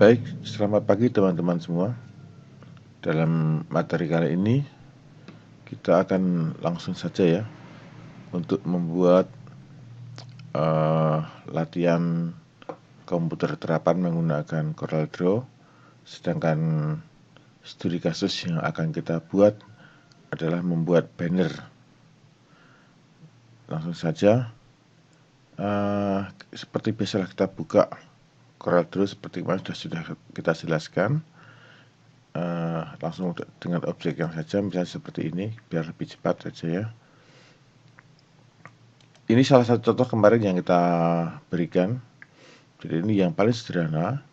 Baik, selamat pagi teman-teman semua. Dalam materi kali ini kita akan langsung saja ya untuk membuat latihan komputer terapan menggunakan CorelDRAW. Sedangkan studi kasus yang akan kita buat adalah membuat banner. Langsung saja, seperti biasa kita buka CorelDRAW seperti kemarin sudah kita jelaskan. Langsung dengan objek yang saja, misalnya seperti ini, biar lebih cepat saja ya. Ini salah satu contoh kemarin yang kita berikan. Jadi ini yang paling sederhana.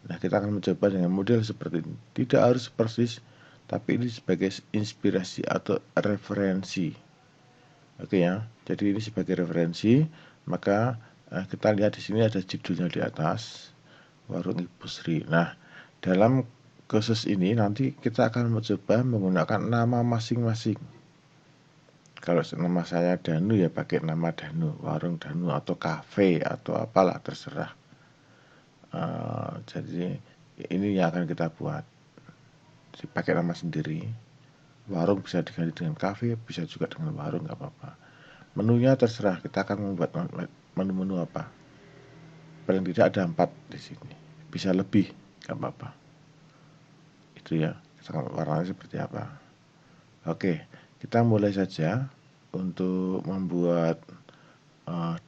Nah, kita akan mencoba dengan model seperti ini. Tidak harus persis, tapi ini sebagai inspirasi atau referensi. Oke ya. Jadi ini sebagai referensi, maka kita lihat di sini ada judulnya di atas, Warung Ibu Sri. Nah, dalam khusus ini nanti kita akan mencoba menggunakan nama masing-masing. Kalau nama saya Danu ya pakai nama Danu, warung Danu atau kafe atau apalah terserah. Jadi ini yang akan kita buat. Jadi, pakai nama sendiri. Warung bisa diganti dengan kafe, bisa juga dengan warung, nggak apa-apa. Menunya terserah, kita akan membuat menu-menu apa. Paling tidak ada 4 di sini. Bisa lebih, nggak apa-apa. Itu ya, warnanya seperti apa. Oke, kita mulai saja untuk membuat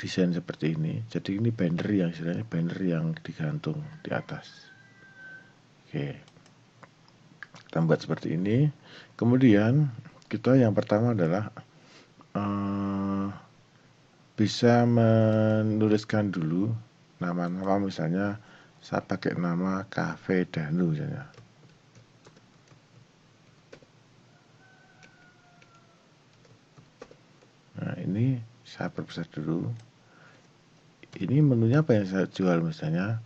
desain seperti ini. Jadi ini banner yang istilahnya banner yang digantung di atas. Oke, kita buat seperti ini. Kemudian kita yang pertama adalah bisa menuliskan dulu nama-nama, misalnya saya pakai nama Cafe Danu misalnya. Nah, ini saya perbesar dulu. Ini menunya apa yang saya jual, misalnya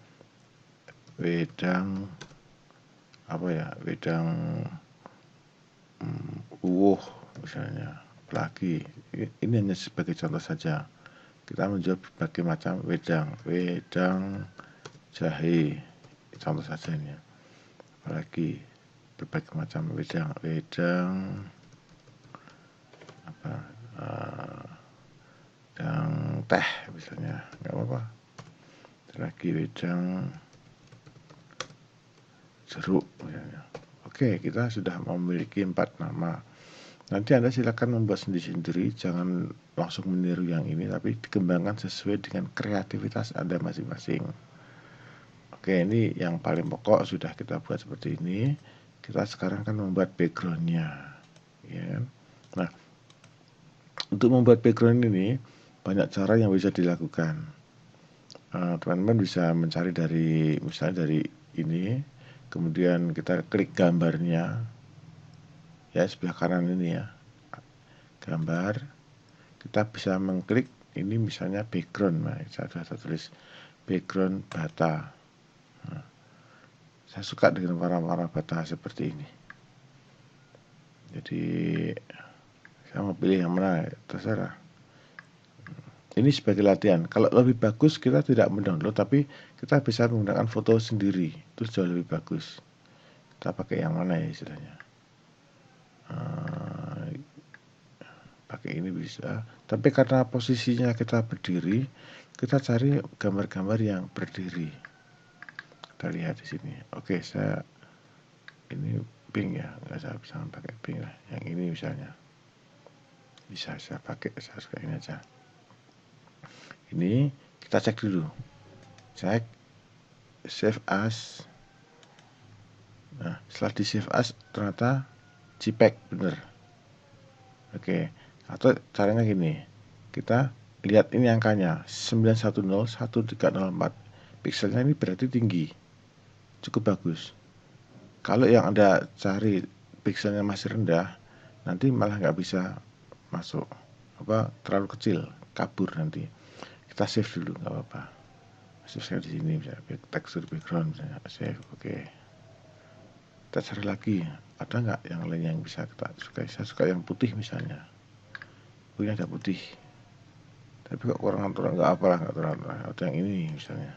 wedang apa ya, wedang misalnya. Lagi ini hanya sebagai contoh saja. Kita menjual berbagai macam wedang jahe, contoh saja ini. Apalagi berbagai macam wedang apa, wedang teh misalnya, nggak apa-apa. Lagi wedang jeruk misalnya. Oke, kita sudah memiliki 4 nama. Nanti Anda silakan membuat sendiri-sendiri, jangan langsung meniru yang ini, tapi dikembangkan sesuai dengan kreativitas Anda masing-masing. Oke, ini yang paling pokok sudah kita buat seperti ini. Kita sekarang kan membuat backgroundnya, ya. Nah, untuk membuat background ini banyak cara yang bisa dilakukan. Teman-teman bisa mencari dari, misalnya dari ini, kemudian kita klik gambarnya, ya sebelah kanan ini ya, gambar. Kita bisa mengklik ini misalnya background. Nah, saya tulis background bata. Nah, saya suka dengan warna-warna bata seperti ini. Jadi saya mau pilih yang mana, terserah. Ini sebagai latihan. Kalau lebih bagus kita tidak mendownload, tapi kita bisa menggunakan foto sendiri. Itu jauh lebih bagus. Kita pakai yang mana ya istilahnya. Pakai ini bisa. Tapi karena posisinya kita berdiri, kita cari gambar-gambar yang berdiri. Kita lihat di sini. Oke, saya ini pink ya, nggak saya bisa pakai pink lah. Yang ini misalnya bisa saya pakai, saya suka ini aja. Ini kita cek dulu, cek save as. Nah, setelah di save as ternyata JPEG bener. Oke, atau caranya gini, kita lihat ini angkanya 9101304, pikselnya ini berarti tinggi, cukup bagus. Kalau yang Anda cari pikselnya masih rendah, nanti malah nggak bisa masuk, terlalu kecil, kabur nanti. Kita save dulu, nggak apa-apa. Save di sini, misalnya tekstur background, misalnya save, oke. Kita cari lagi, ada nggak yang lain yang bisa kita sukai? Saya suka yang putih misalnya. Punya ada putih, tapi kok kurang aturan, nggak apalah, nggak aturan. Ada yang ini misalnya.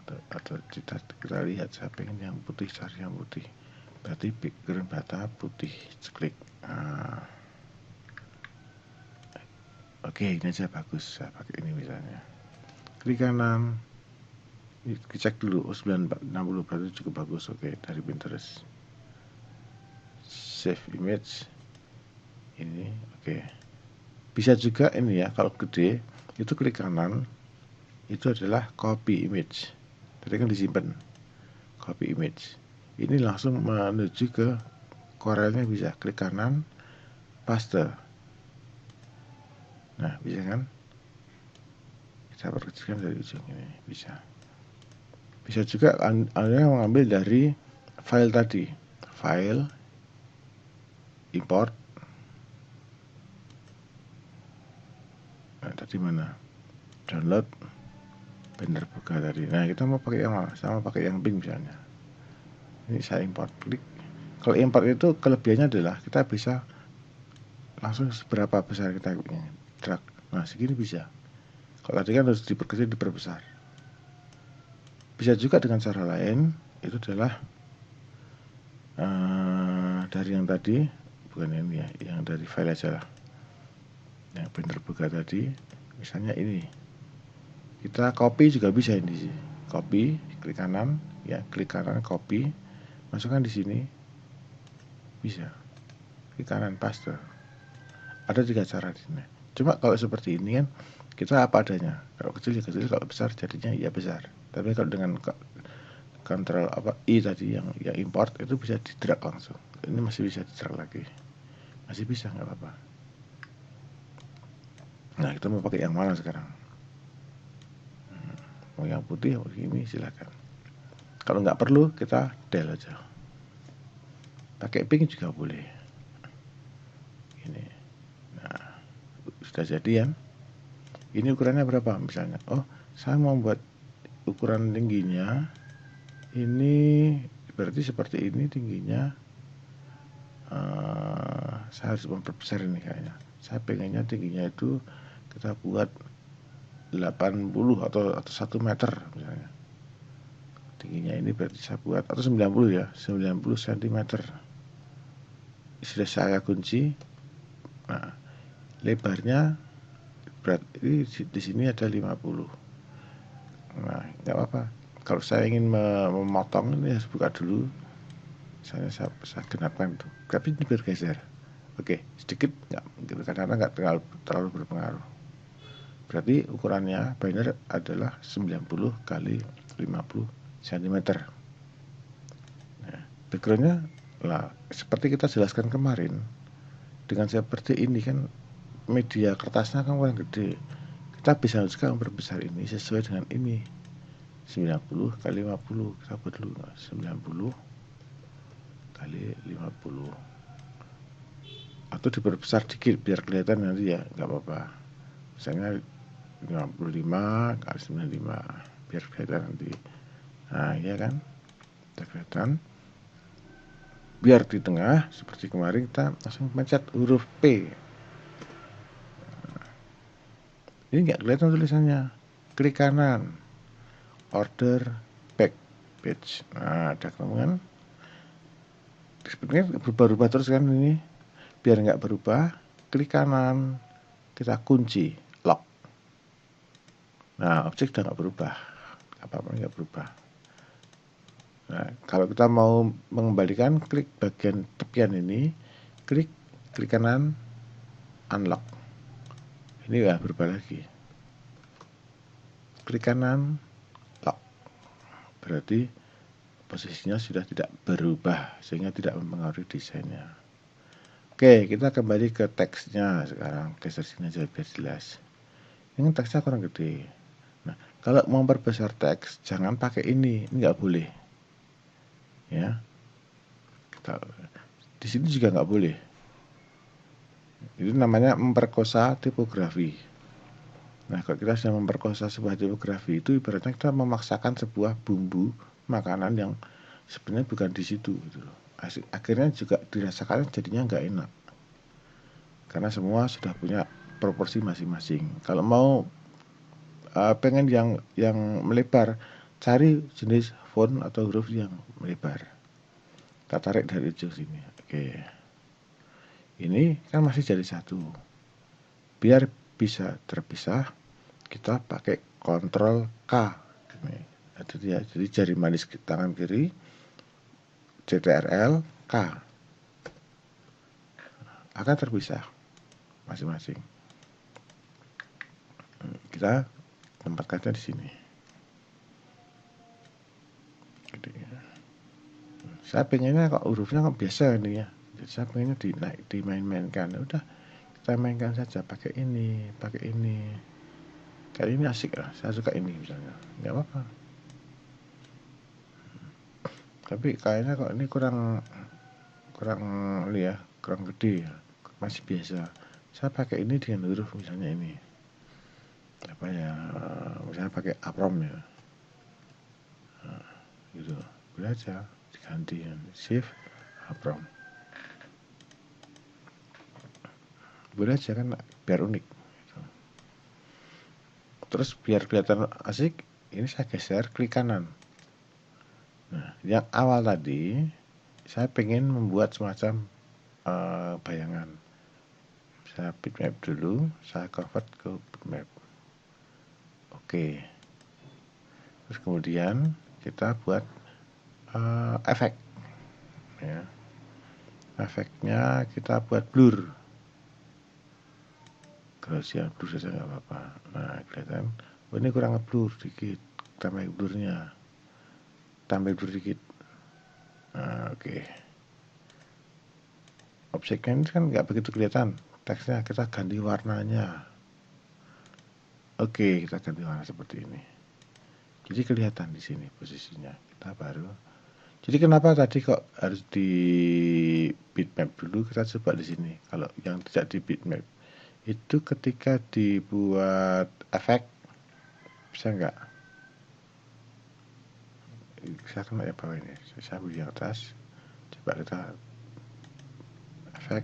atau kita lihat saya pengen yang putih, cari yang putih, berarti background bata putih, klik. Oke, ini aja bagus, saya pakai ini misalnya. Klik kanan, cek dulu, 960 berarti cukup bagus. Oke, dari Pinterest. Save image. Ini, oke. Bisa juga ini ya, kalau gede, itu klik kanan, itu adalah copy image. Tadi kan disimpan, copy image. Ini langsung menuju ke Corelnya, bisa klik kanan, paste. Nah, bisa kan? Kita perkecilkan dari ujung ini, bisa. Bisa juga Anda mengambil dari file tadi, file, import. Nah, tadi mana? Download, Blender buka tadi. Nah, kita mau pakai yang mana? Sama pakai yang pink misalnya. Ini saya import, klik. Kalau import itu kelebihannya adalah kita bisa langsung seberapa besar kita ingin drag. Nah, segini bisa. Kalau tadi kan harus diperkecil, diperbesar. Bisa juga dengan cara lain, itu adalah dari yang tadi, bukan ini ya, yang dari file aja lah. Yang Blender buka tadi, misalnya ini. Kita copy juga bisa ini. Copy, klik kanan, ya, klik kanan, copy, masukkan di sini. Bisa. Klik kanan, paste. Ada 3 cara di sini. Cuma kalau seperti ini kan kita apa adanya. Kalau kecil ya kecil, kalau besar jadinya ya besar. Tapi kalau dengan Ctrl I tadi yang import itu bisa di drag langsung. Ini masih bisa di drag lagi. Masih bisa, nggak apa-apa. Nah, kita mau pakai yang mana sekarang? Mau yang putih, mau ini silakan. Kalau nggak perlu kita del aja. Pakai pink juga boleh. Ini. Nah, sudah jadi kan? Ini ukurannya berapa misalnya? Oh, saya mau buat ukuran tingginya. Ini berarti seperti ini tingginya. Saya harus memperbesar ini kayaknya. Saya pengennya tingginya itu kita buat 80 atau 1 meter misalnya. Tingginya ini berarti saya buat, atau 90 ya, 90 cm. Sudah saya kunci. Nah, lebarnya berarti di sini ada 50. Nah, nggak apa-apa. Kalau saya ingin memotong ini harus buka dulu. Saya genapkan itu. Tapi ini bergeser. Oke, sedikit karena nggak terlalu berpengaruh. Berarti ukurannya Blender adalah 90 kali 50 cm. Nah, backgroundnya lah seperti kita jelaskan kemarin. Dengan seperti ini kan media kertasnya kan paling gede. Kita bisa juga memperbesar ini sesuai dengan ini. 90 kali 50 kita buat dulu 90 kali 50 atau diperbesar dikit biar kelihatan nanti ya, nggak apa-apa. Misalnya 55 kali 95 biar kelihatan nanti. Nah, ya kan, kelihatan. Biar di tengah seperti kemarin kita langsung pencet huruf P. Ini nggak kelihatan tulisannya. Klik kanan, order back page. Nah, ada kan? Sebenarnya berubah-ubah terus kan ini. Biar nggak berubah, klik kanan, kita kunci lock. Nah, objek udah nggak berubah, apa-apa nggak berubah. Nah, kalau kita mau mengembalikan, klik bagian tepian ini, klik kanan, unlock. Ini ya berubah lagi. Klik kanan, lock. Berarti posisinya sudah tidak berubah, sehingga tidak mempengaruhi desainnya. Oke, kita kembali ke teksnya sekarang. Geser sini aja biar jelas. Ini teksnya kurang gede. Nah, kalau mau memperbesar teks, jangan pakai ini nggak boleh. Ya, di sini juga nggak boleh. Itu namanya memperkosa tipografi. Nah, kalau kita sudah memperkosa sebuah tipografi, itu ibaratnya kita memaksakan sebuah bumbu makanan yang sebenarnya bukan di situ gitu loh. Akhirnya juga dirasakan jadinya nggak enak, karena semua sudah punya proporsi masing-masing. Kalau mau pengen yang melebar, cari jenis font atau huruf yang melebar. Kita tarik dari ujung sini. Oke. Ini kan masih jadi satu. Biar bisa terpisah, kita pakai Ctrl K. Jadi jari manis tangan kiri, Ctrl K. Akan terpisah masing-masing. Kita tempatkannya di sini. Saya pengennya kok hurufnya kok biasa ini ya. Jadi saya pengennya dimain-mainkan. Udah, kita mainkan saja pakai ini. Kayak ini asik lah. Saya suka ini misalnya. Nggak apa-apa. Tapi kayaknya kok ini kurang ini ya, kurang gede ya. Masih biasa. Saya pakai ini dengan huruf misalnya ini. Apa ya? Misalnya pakai aprom ya. Gitu. Boleh aja diganti shift aprom. Boleh aja kan biar unik gitu. Terus biar kelihatan asik, ini saya geser klik kanan. Nah, yang awal tadi saya pengen membuat semacam bayangan. Saya bitmap dulu, saya convert ke bitmap. Oke. Terus kemudian kita buat efek ya. Efeknya kita buat blur. Gaussian blur saja nggak apa-apa. Nah, kelihatan ini kurang blur dikit, tambah blurnya, tambah blur dikit. Nah, oke. Objeknya ini kan nggak begitu kelihatan, teksnya kita ganti warnanya. Oke, kita ganti warna seperti ini. Jadi kelihatan di sini posisinya. Kita baru. Jadi kenapa tadi kok harus di bitmap dulu? Kita coba di sini. Kalau yang tidak di bitmap itu ketika dibuat efek bisa nggak? Saya kena yang bawah ini. Saya ambil yang atas. Coba kita efek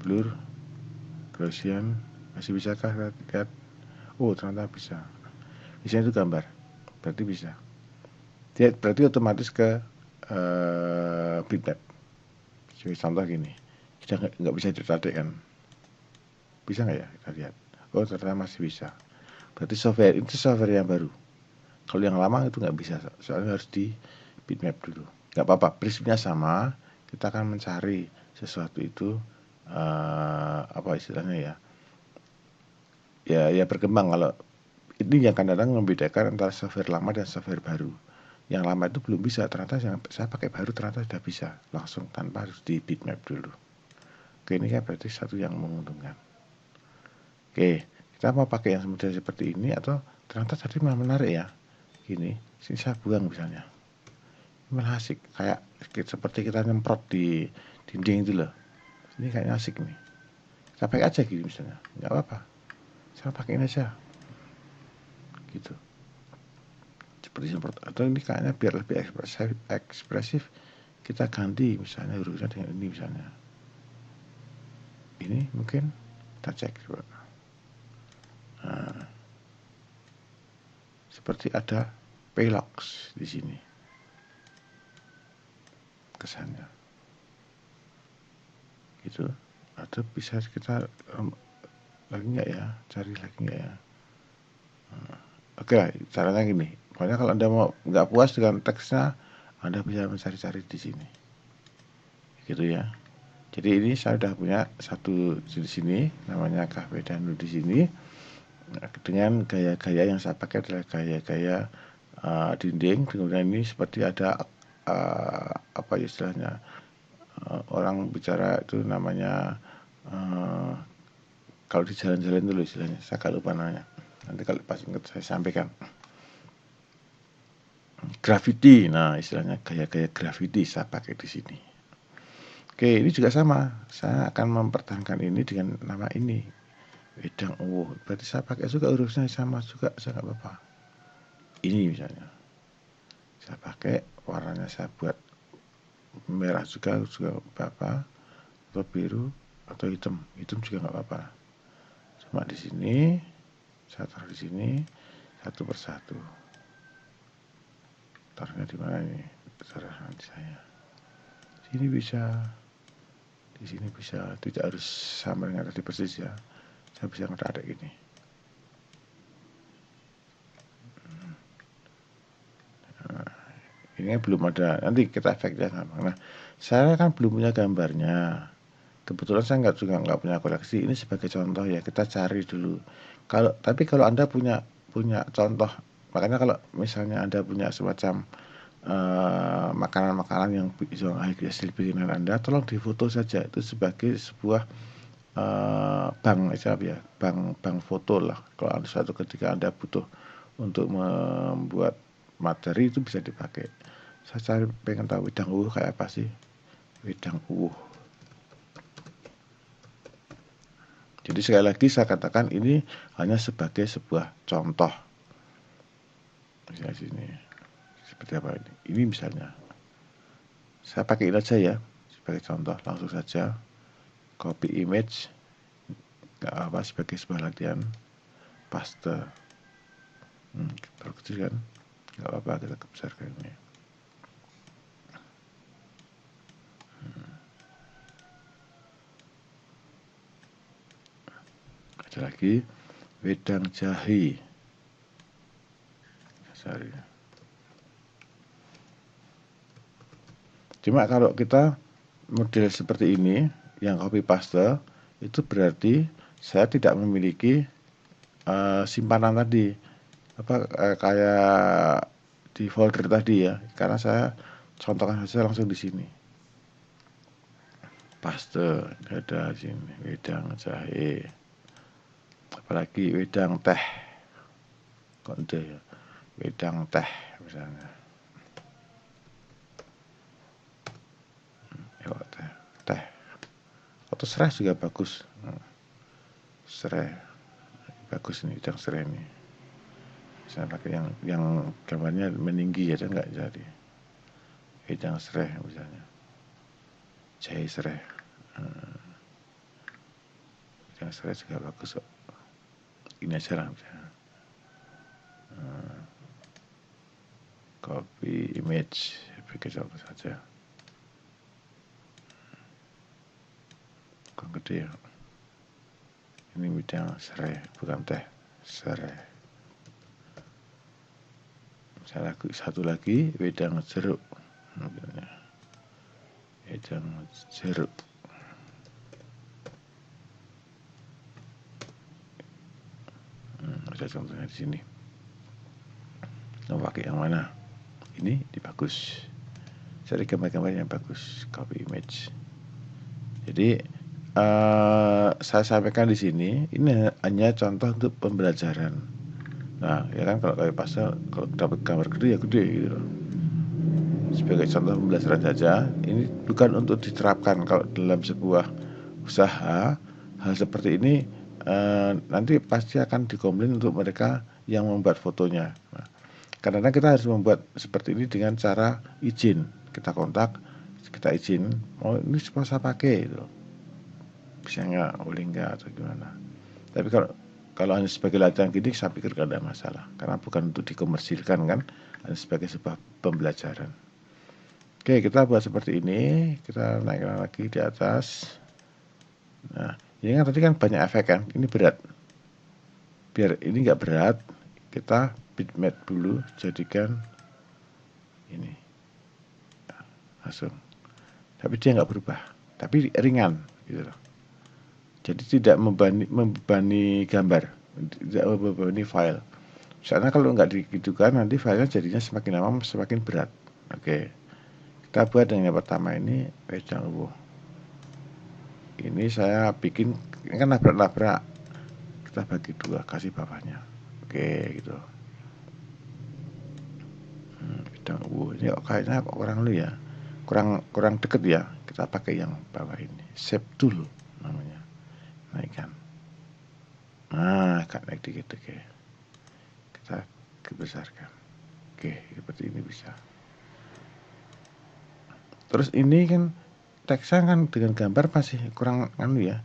blur Gaussian masih bisakah lihat? Oh, ternyata bisa. Bisa itu gambar. Berarti bisa. Dia berarti otomatis ke bitmap. Contoh gini. Sudah nggak bisa ditarik kan? Bisa nggak ya? Kita lihat. Oh, ternyata masih bisa. Berarti software itu software yang baru. Kalau yang lama itu nggak bisa. Soalnya harus di bitmap dulu. Nggak apa-apa. Prinsipnya sama. Kita akan mencari sesuatu itu apa istilahnya ya berkembang. Kalau ini yang kadang-kadang membedakan antara software lama dan software baru. Yang lama itu belum bisa, ternyata yang saya pakai baru ternyata sudah bisa langsung tanpa harus di bitmap dulu. Oke, ini kan berarti satu yang menguntungkan. Oke, kita mau pakai yang model seperti ini atau ternyata tadi malah menarik ya. Gini, sini saya buang misalnya. Malah asik, kayak seperti kita nyemprot di dinding itu loh. Ini kayaknya asik nih. Saya pakai aja gini misalnya, nggak apa-apa. Saya pakai ini aja. Gitu. Seperti semprot, atau ini kayaknya biar lebih ekspresif kita ganti misalnya hurufnya dengan ini misalnya. Ini mungkin kita cek coba. Nah, seperti ada Velox di sini kesannya. Gitu. Atau bisa kita lagi nggak ya? Cari lagi nggak ya? Oke, caranya gini. Pokoknya kalau Anda mau nggak puas dengan teksnya, Anda bisa mencari-cari di sini. Gitu ya. Jadi ini saya sudah punya satu di sini, namanya Cafe Danu di sini. Dengan gaya-gaya yang saya pakai adalah gaya-gaya dinding. Kemudian ini seperti ada apa istilahnya orang bicara itu namanya kalau di jalan-jalan dulu istilahnya. Saya agak lupa namanya. Nanti kalau pas ingat saya sampaikan. Graffiti, nah istilahnya gaya-gaya graffiti saya pakai di sini. Oke, ini juga sama. Saya akan mempertahankan ini dengan nama ini. Wedang berarti saya pakai juga hurufnya sama juga, saya nggak apa-apa. Ini misalnya. Saya pakai warnanya saya buat merah juga apa-apa, atau biru atau hitam juga nggak apa-apa. Cuma di sini saya taruh di sini. satu persatu. Taruhnya di mana ini? Terserah nanti saya. Sini bisa, di sini bisa, tidak harus sama dengan tadi persis ya. Saya bisa ngetarik ini. Ini belum ada, nanti kita efeknya gampang. Nah, saya kan belum punya gambarnya. Kebetulan saya nggak punya koleksi. Ini sebagai contoh ya, kita cari dulu. Tapi kalau Anda punya contoh, makanya kalau misalnya Anda punya semacam makanan-makanan yang hasil bikinan Anda, tolong difoto saja. Itu sebagai sebuah bank ya, bank foto lah. Kalau suatu ketika Anda butuh untuk membuat materi, itu bisa dipakai. Saya cari pengen tahu wedang uwuh kayak apa sih, wedang uwuh. Jadi sekali lagi saya katakan ini hanya sebagai sebuah contoh. Misalnya sini seperti apa ini? Ini misalnya saya pakai ini aja ya sebagai contoh, langsung saja copy image, nggak apa sebagai sebuah latihan, paste. Terlalu kecil kan? Nggak apa-apa, kita besarkan ini. Ada lagi wedang jahe. Sorry. Cuma kalau kita model seperti ini yang copy paste, itu berarti saya tidak memiliki simpanan tadi kayak di folder tadi ya, karena saya contohkan saja langsung di sini. Paste ada di sini, wedang jahe, apalagi wedang teh, konde ya, wedang teh misalnya. Teh atau serai juga bagus. Serai bagus ini, wedang serai ini. Saya pakai yang gambarnya meninggi ya, nggak jadi. Wedang serai misalnya, jahe serai. Wedang serai juga bagus kok. Ini aja lah misalnya. Copy image, bikin apa saja. Kurang gede ya. Ini wedang serai, bukan teh, serai. Satu lagi wedang jeruk, wedang jeruk. Ada contohnya di sini. Mau pakai yang mana? Ini bagus. Cari gambar-gambar yang bagus, copy image. Jadi saya sampaikan di sini, ini hanya contoh untuk pembelajaran. Nah, ya kan kalau kayak pasal kalau dapat gambar gede ya gede gitu. Sebagai contoh pembelajaran saja, ini bukan untuk diterapkan kalau dalam sebuah usaha. Hal seperti ini nanti pasti akan dikomplain untuk mereka yang membuat fotonya. Nah, karena kita harus membuat seperti ini dengan cara izin. Kita kontak, kita izin, ini supaya saya pakai gitu. Bisa nggak, boleh nggak atau gimana. Tapi kalau hanya sebagai latihan gini, saya pikir nggak ada masalah, karena bukan untuk dikomersilkan kan, hanya sebagai sebuah pembelajaran. Oke, kita buat seperti ini, kita naikkan lagi di atas. Nah, ini kan tadi kan banyak efek kan, ini berat. Biar ini nggak berat, kita bitmap dulu, jadikan ini langsung. Tapi dia nggak berubah, tapi ringan gitu loh. Jadi tidak membebani gambar, tidak membebani file. Misalnya kalau nggak digitukan, nanti filenya jadinya semakin lama semakin berat. Oke, kita buat yang pertama ini wedang uwuh. Ini saya bikin, ini kan labrak-labrak, kita bagi dua, kasih bawahnya. Oke, gitu. Wedang uwuh ini kayaknya kurang lu ya, kurang deket ya. Kita pakai yang bawah ini, shape tool namanya. Naikkan. Nah, naik dikit, oke. Kita besarkan. Oke, seperti ini bisa. Terus ini kan teksnya kan dengan gambar masih kurang ya.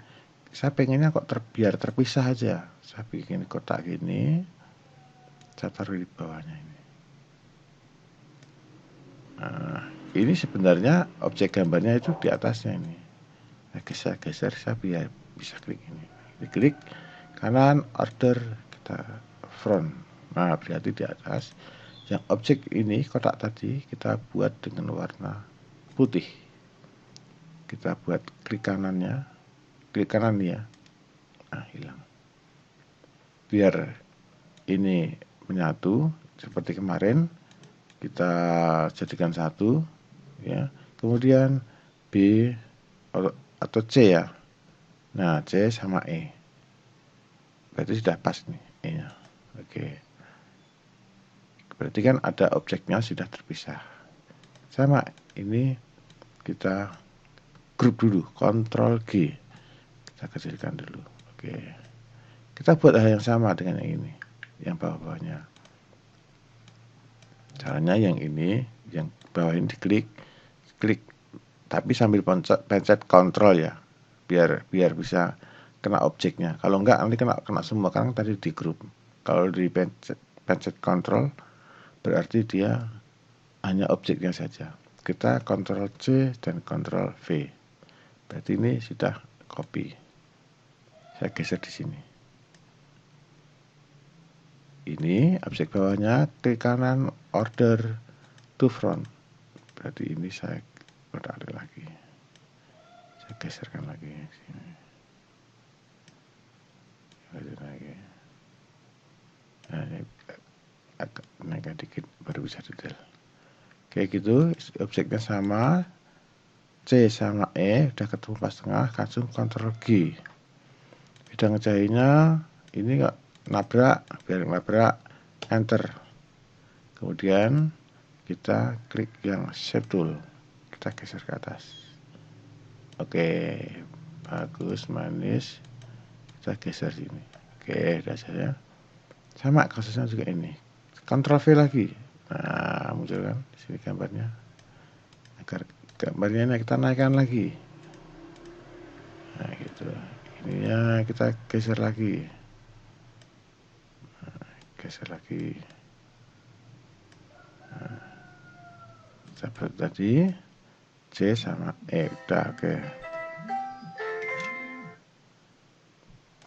Saya pengennya kok biar terpisah aja. Saya bikin kotak gini. saya taruh di bawahnya ini. Nah, ini sebenarnya objek gambarnya itu di atasnya ini. Nah, geser saya biar bisa klik ini. Diklik kanan, order, kita front. Nah, berarti di atas. Yang objek ini, kotak tadi, kita buat dengan warna putih. Kita buat klik kanannya, klik kanan ya. Nah, hilang. Biar ini menyatu seperti kemarin, kita jadikan satu, ya. Kemudian B atau C ya. Nah, C sama E. Berarti sudah pas nih E-nya. Oke. Berarti kan ada objeknya sudah terpisah. Sama ini kita grup dulu, Ctrl G. Kita kecilkan dulu. Oke. Kita buat hal yang sama dengan yang ini, yang bawah-bawahnya. Caranya yang ini, yang bawah ini diklik, klik, tapi sambil pencet Ctrl ya, biar bisa kena objeknya. Kalau enggak nanti kena semua, kan tadi di grup. Kalau di pencet Ctrl berarti dia hanya objeknya saja. Kita Ctrl C dan Ctrl V. Berarti ini sudah copy. Saya geser di sini. Ini objek bawahnya, klik kanan, order to front. Berarti ini saya tarik lagi. Saya geserkan lagi sini. Lagi. Nah, ini agak naikkan dikit baru bisa detail. Kayak gitu, objeknya sama, C sama E udah ketemu pas tengah, langsung Ctrl G. Bidang ngejahitnya ini nggak nabrak, biar nabrak, enter. Kemudian kita klik yang shape tool, kita geser ke atas. Oke, bagus, manis. Kita geser sini. Oke, dasarnya sama kasusnya juga ini. Ctrl V lagi. Nah, muncul kan di sini gambarnya. Agar gambarnya ini kita naikkan lagi. Nah, gitu. Ininya kita geser lagi. Nah, geser lagi. Nah, seperti tadi, C sama E udah oke.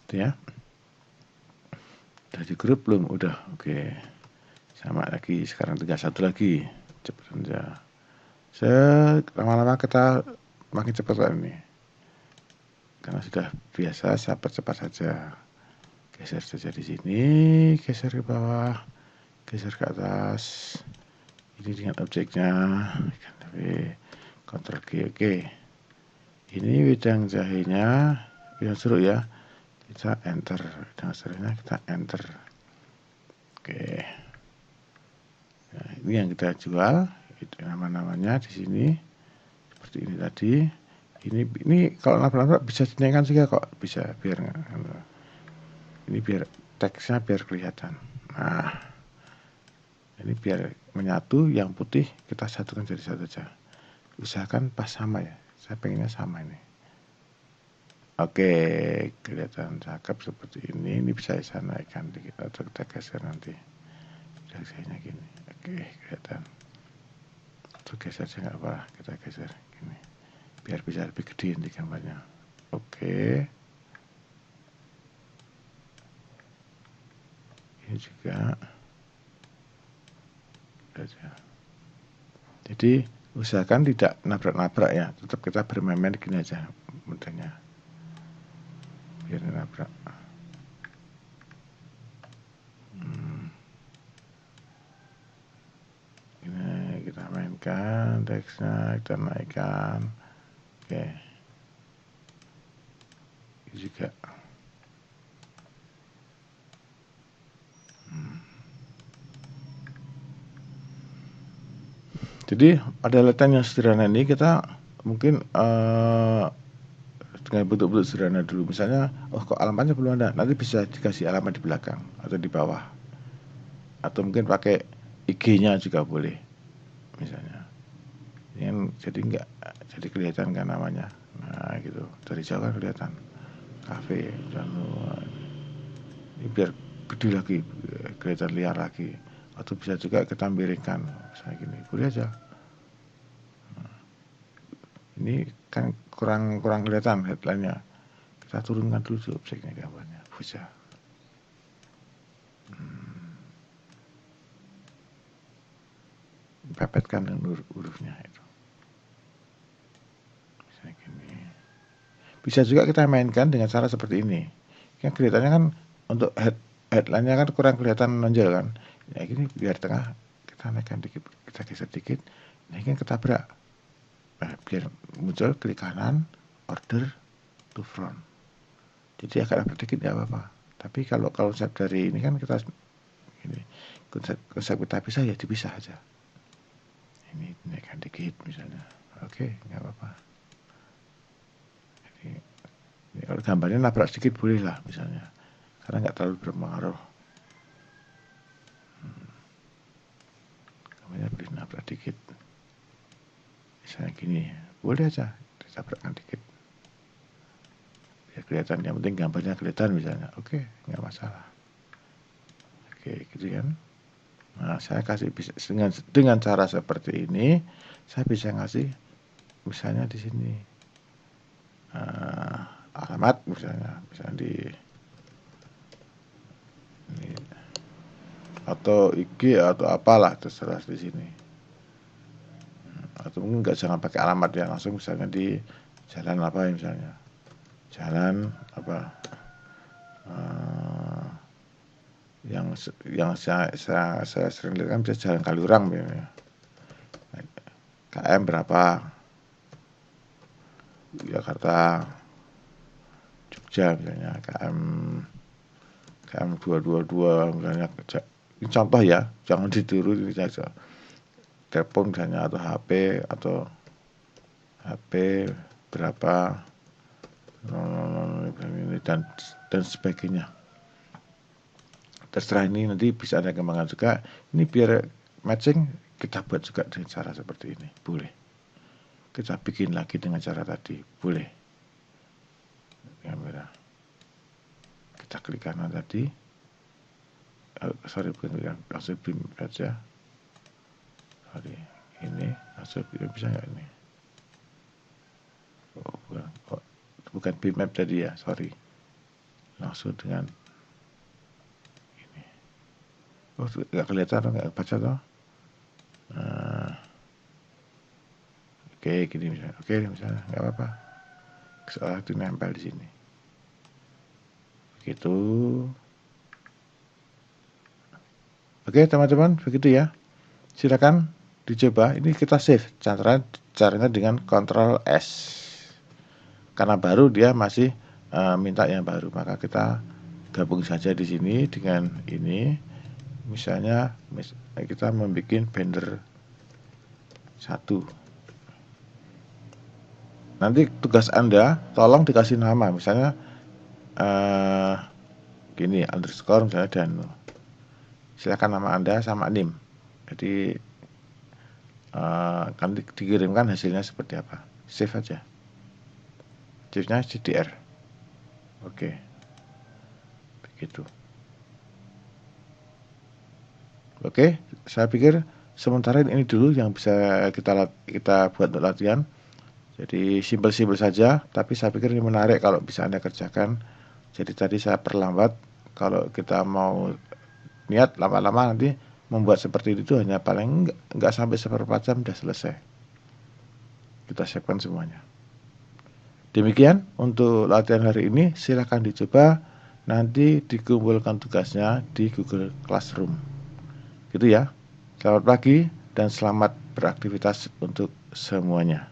Itu ya. Udah di grup belum? Udah, oke. Sama lagi, sekarang 31 lagi. Cepat saja. Lama-lama kita makin cepat kan ini. Karena sudah biasa, saya percepat saja. Geser saja di sini, geser ke bawah, geser ke atas. Ini dengan objeknya, tapi Ctrl G, oke. Ini bidang jahenya, bidang seru ya. Kita enter, bidang serunya kita enter. Oke. Nah, ini yang kita jual, itu nama-namanya di sini. Seperti ini tadi. Ini kalau nabrak-nabrak bisa dinaikkan juga kok, bisa biar ini biar teksnya biar kelihatan. Nah, ini biar menyatu, yang putih kita satukan jadi satu saja. Usahakan pas sama ya. Saya pengennya sama ini. Oke, kelihatan cakep seperti ini. Ini bisa saya naikkan dikit atau kita geser nanti. Gesernya gini. Oke, kelihatan. Atau geser aja nggak apa, kita geser gini. Biar bisa lebih gede di gambarnya. Oke. Ini juga. Jadi usahakan tidak nabrak-nabrak ya. Tetap kita bermain-main gini aja mudahnya. Biar nabrak. Ini kita mainkan teksnya, kita naikkan. Oke. Ini juga. Jadi ada latihan yang sederhana ini kita mungkin dengan bentuk-bentuk sederhana dulu. Misalnya, oh kok alamatnya belum ada, nanti bisa dikasih alamat di belakang atau di bawah. Atau mungkin pakai IG-nya juga boleh, misalnya. Ini jadi enggak, jadi kelihatan kan namanya. Nah gitu, dari jauh kan kelihatan. Cafe, ini biar gede lagi, kelihatan liar lagi. Atau bisa juga kita miringkan, misalnya gini, boleh aja. Ini kan kurang kelihatan headline-nya. Kita turunkan dulu objeknya, gambarnya, bisa. Pepetkan dengan hurufnya itu. Misalnya gini. Bisa juga kita mainkan dengan cara seperti ini. Yang kelihatannya kan untuk headline-nya kan kurang kelihatan menonjol kan. Ya gini biar tengah kita naikkan dikit, kita geser dikit. Nah ini kan ketabrak. Nah, biar muncul klik kanan, order to front. Jadi agak dapat dikit nggak apa-apa. Tapi kalau konsep dari ini kan kita ini konsep kita bisa ya dipisah aja. Ini naikkan dikit misalnya. Oke, nggak apa-apa. Jadi kalau gambarnya nabrak sedikit boleh lah misalnya, karena nggak terlalu berpengaruh. Gambarnya boleh nabrak dikit. Misalnya gini, boleh aja ditabrakkan dikit. Ya kelihatan, yang penting gambarnya kelihatan misalnya. Oke, nggak masalah. Oke, gitu kan. Nah, saya kasih dengan cara seperti ini, saya bisa ngasih misalnya di sini alamat misalnya di ini, atau IG atau apalah terserah di sini. Atau mungkin jangan pakai alamat ya, langsung misalnya di jalan apa misalnya, jalan apa yang saya sering lihat kan bisa jalan Kaliurang misalnya. KM berapa, Jakarta Jogja misalnya, KM 222 misalnya. Ini contoh ya, jangan ditiru ini saja. Telepon misalnya atau HP berapa dan sebagainya. Terserah, ini nanti bisa Anda kembangkan juga. Ini biar matching, kita buat juga dengan cara seperti ini, boleh. Kita bikin lagi dengan cara tadi, boleh. Kamera. Kita klik kanan tadi. Sorry, bukan langsung beam aja. Sorry, ini langsung bisa nggak ini? Bukan beam map tadi ya, sorry. Langsung dengan ini. Oh, nggak kelihatan, nggak baca toh? Oke, gini misalnya. Oke, misalnya nggak apa-apa. Soalnya itu nempel di sini. Begitu. Oke, teman-teman, begitu ya. Silakan dicoba. Ini kita save. Caranya dengan Ctrl S. Karena baru dia masih minta yang baru, maka kita gabung saja di sini dengan ini. Misalnya kita membuat banner 1. Nanti tugas Anda tolong dikasih nama, misalnya gini underscore misalnya dan silakan nama Anda sama NIM. Jadi akan dikirimkan hasilnya seperti apa. Save aja. Save-nya CTR. Oke. Begitu. Oke, saya pikir sementara ini dulu yang bisa kita buat untuk latihan. Jadi simpel-simpel saja, tapi saya pikir ini menarik kalau bisa Anda kerjakan. Jadi tadi saya perlambat, kalau kita mau niat lama-lama nanti membuat seperti itu hanya paling enggak sampai seperempat jam sudah selesai. Kita siapkan semuanya. Demikian untuk latihan hari ini, silakan dicoba, nanti dikumpulkan tugasnya di Google Classroom. Gitu ya. Selamat pagi dan selamat beraktivitas untuk semuanya.